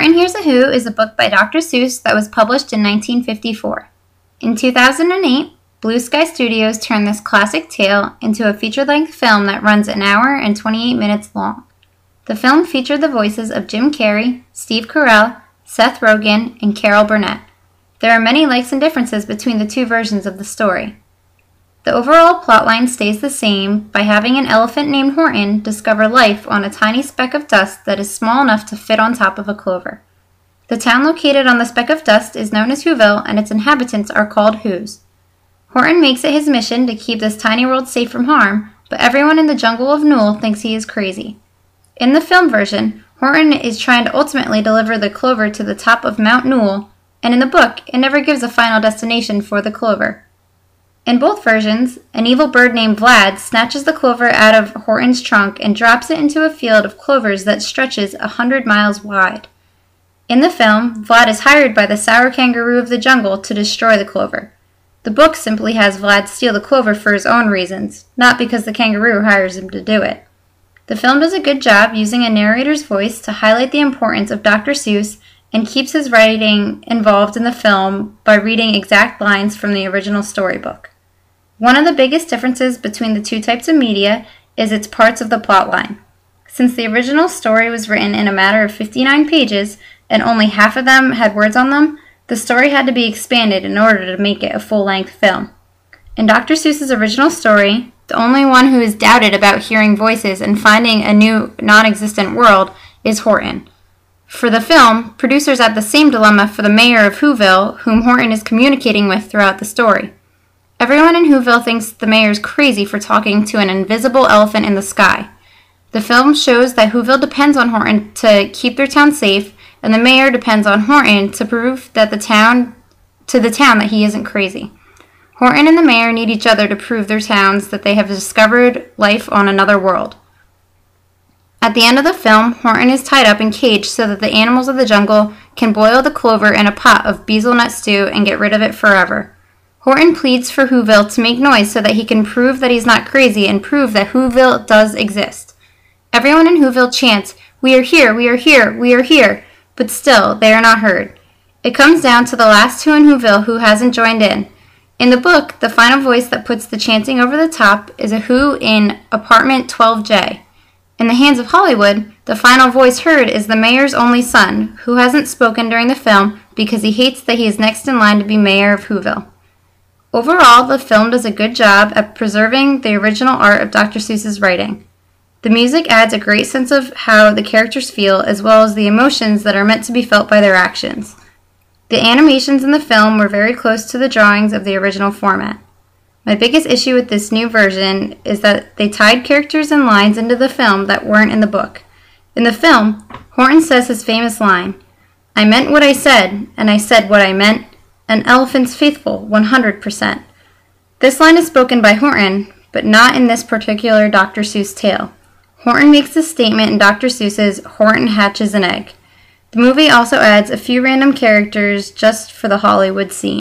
Horton Hears a Who is a book by Dr. Seuss that was published in 1954. In 2008, Blue Sky Studios turned this classic tale into a feature-length film that runs an hour and 28 minutes long. The film featured the voices of Jim Carrey, Steve Carell, Seth Rogen, and Carol Burnett. There are many likes and differences between the two versions of the story. The overall plotline stays the same by having an elephant named Horton discover life on a tiny speck of dust that is small enough to fit on top of a clover. The town located on the speck of dust is known as Whoville, and its inhabitants are called Whos. Horton makes it his mission to keep this tiny world safe from harm, but everyone in the jungle of Newell thinks he is crazy. In the film version, Horton is trying to ultimately deliver the clover to the top of Mount Newell, and in the book, it never gives a final destination for the clover. In both versions, an evil bird named Vlad snatches the clover out of Horton's trunk and drops it into a field of clovers that stretches 100 miles wide. In the film, Vlad is hired by the sour kangaroo of the jungle to destroy the clover. The book simply has Vlad steal the clover for his own reasons, not because the kangaroo hires him to do it. The film does a good job using a narrator's voice to highlight the importance of Dr. Seuss and keeps his writing involved in the film by reading exact lines from the original storybook. One of the biggest differences between the two types of media is its parts of the plotline. Since the original story was written in a matter of 59 pages and only half of them had words on them, the story had to be expanded in order to make it a full-length film. In Dr. Seuss's original story, the only one who is doubted about hearing voices and finding a new, non-existent world is Horton. For the film, producers had the same dilemma for the mayor of Whoville, whom Horton is communicating with throughout the story. Everyone in Whoville thinks the mayor is crazy for talking to an invisible elephant in the sky. The film shows that Whoville depends on Horton to keep their town safe, and the mayor depends on Horton to prove that the town that he isn't crazy. Horton and the mayor need each other to prove their towns that they have discovered life on another world. At the end of the film, Horton is tied up and caged so that the animals of the jungle can boil the clover in a pot of bezelnut stew and get rid of it forever. Horton pleads for Whoville to make noise so that he can prove that he's not crazy and prove that Whoville does exist. Everyone in Whoville chants, "We are here, we are here, we are here," but still, they are not heard. It comes down to the last who in Whoville who hasn't joined in. In the book, the final voice that puts the chanting over the top is a who in apartment 12J. In the hands of Hollywood, the final voice heard is the mayor's only son, who hasn't spoken during the film because he hates that he is next in line to be mayor of Whoville. Overall, the film does a good job at preserving the original art of Dr. Seuss's writing. The music adds a great sense of how the characters feel, as well as the emotions that are meant to be felt by their actions. The animations in the film were very close to the drawings of the original format. My biggest issue with this new version is that they tied characters and lines into the film that weren't in the book. In the film, Horton says his famous line, "I meant what I said, and I said what I meant. An elephant's faithful, 100%. This line is spoken by Horton, but not in this particular Dr. Seuss tale. Horton makes this statement in Dr. Seuss's Horton Hatches an Egg. The movie also adds a few random characters just for the Hollywood scene.